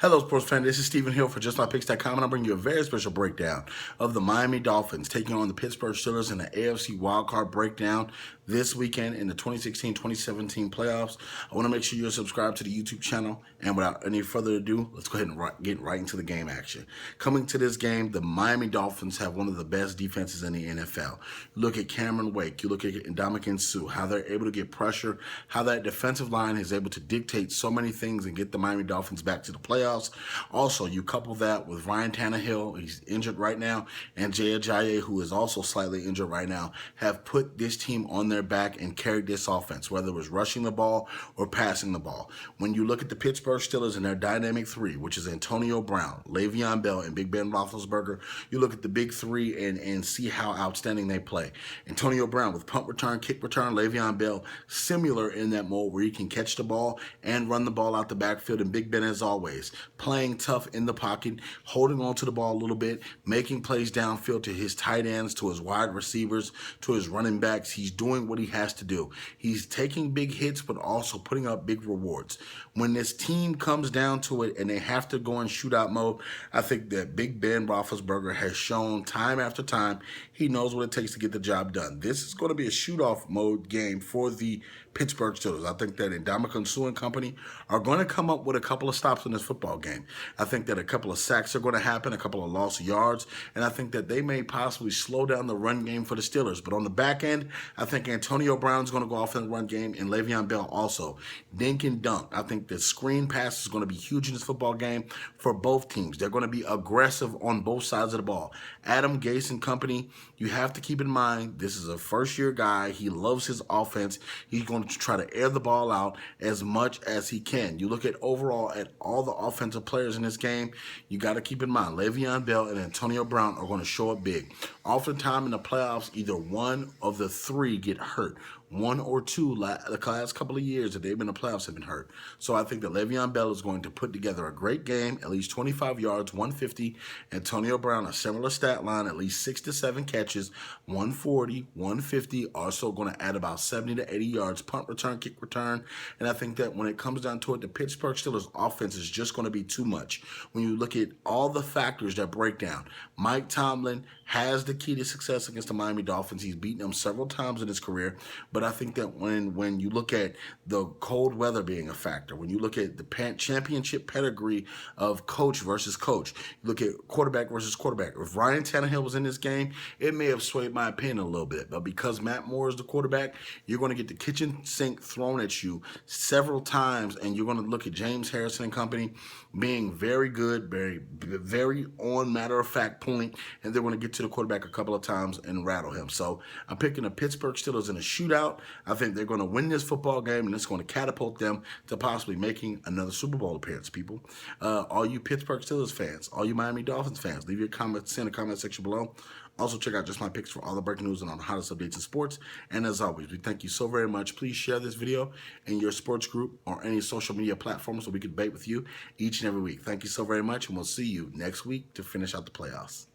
Hello, sports fan. This is Stephen Hill for JustMyPicks.com, and I'm bringing you a very special breakdown of the Miami Dolphins taking on the Pittsburgh Steelers in the AFC wildcard breakdown this weekend in the 2016-2017 playoffs. I want to make sure you're subscribed to the YouTube channel, and without any further ado, let's go ahead and get right into the game action. Coming to this game, the Miami Dolphins have one of the best defenses in the NFL. You look at Cameron Wake, you look at Ndamukong Suh, how they're able to get pressure, how that defensive line is able to dictate so many things and get the Miami Dolphins back to the playoffs. Also, you couple that with Ryan Tannehill, he's injured right now, and Jay Ajayi, who is also slightly injured right now, have put this team on their back and carried this offense, whether it was rushing the ball or passing the ball. When you look at the Pittsburgh Steelers and their dynamic three, which is Antonio Brown, Le'Veon Bell, and Big Ben Roethlisberger, you look at the big three and see how outstanding they play. Antonio Brown with punt return, kick return, Le'Veon Bell, similar in that mode where he can catch the ball and run the ball out the backfield, and Big Ben, as always, playing tough in the pocket, holding on to the ball a little bit, making plays downfield to his tight ends, to his wide receivers, to his running backs. He's doing what he has to do. He's taking big hits, but also putting up big rewards. When this team comes down to it and they have to go in shootout mode, I think that Big Ben Roethlisberger has shown time after time he knows what it takes to get the job done. This is going to be a shoot-off mode game for the Pittsburgh Steelers. I think that Ndamukong Suh and company are going to come up with a couple of stops in this football game. I think that a couple of sacks are going to happen, a couple of lost yards, and I think that they may possibly slow down the run game for the Steelers. But on the back end, I think Antonio Brown's going to go off in the run game, and Le'Veon Bell also. Dink and dunk. I think the screen pass is going to be huge in this football game for both teams. They're going to be aggressive on both sides of the ball. Adam Gase and company, you have to keep in mind, this is a first-year guy. He loves his offense. He's going to try to air the ball out as much as he can. You look at overall at all the offensive players in this game, you got to keep in mind Le'Veon Bell and Antonio Brown are going to show up big. Oftentimes in the playoffs, either one of the three get hurt. One or two, the last couple of years that they've been in the playoffs have been hurt. So I think that Le'Veon Bell is going to put together a great game, at least 25 yards, 150. Antonio Brown, a similar stat line, at least 6 to 7 catches, 140, 150, also going to add about 70 to 80 yards, punt return, kick return. And I think that when it comes down to it, the Pittsburgh Steelers offense is just going to be too much. When you look at all the factors that break down, Mike Tomlin has the key to success against the Miami Dolphins. He's beaten them several times in his career, but I think that when you look at the cold weather being a factor, when you look at the championship pedigree of coach versus coach, you look at quarterback versus quarterback. If Ryan Tannehill was in this game, it may have swayed my opinion a little bit, but because Matt Moore is the quarterback, you're going to get the kitchen sink thrown at you several times, and you're going to look at James Harrison and company being very good, very on matter-of-fact point, and they're going to get to the quarterback a couple of times and rattle him. So I'm picking the Pittsburgh Steelers in a shootout. I think they're going to win this football game, and it's going to catapult them to possibly making another Super Bowl appearance, people. All you Pittsburgh Steelers fans, all you Miami Dolphins fans, leave your comments in the comment section below. Also, check out Just My Picks for all the breaking news and on the hottest updates in sports. And as always, we thank you so very much. Please share this video in your sports group or any social media platform so we can debate with you each and every week. Thank you so very much, and we'll see you next week to finish out the playoffs.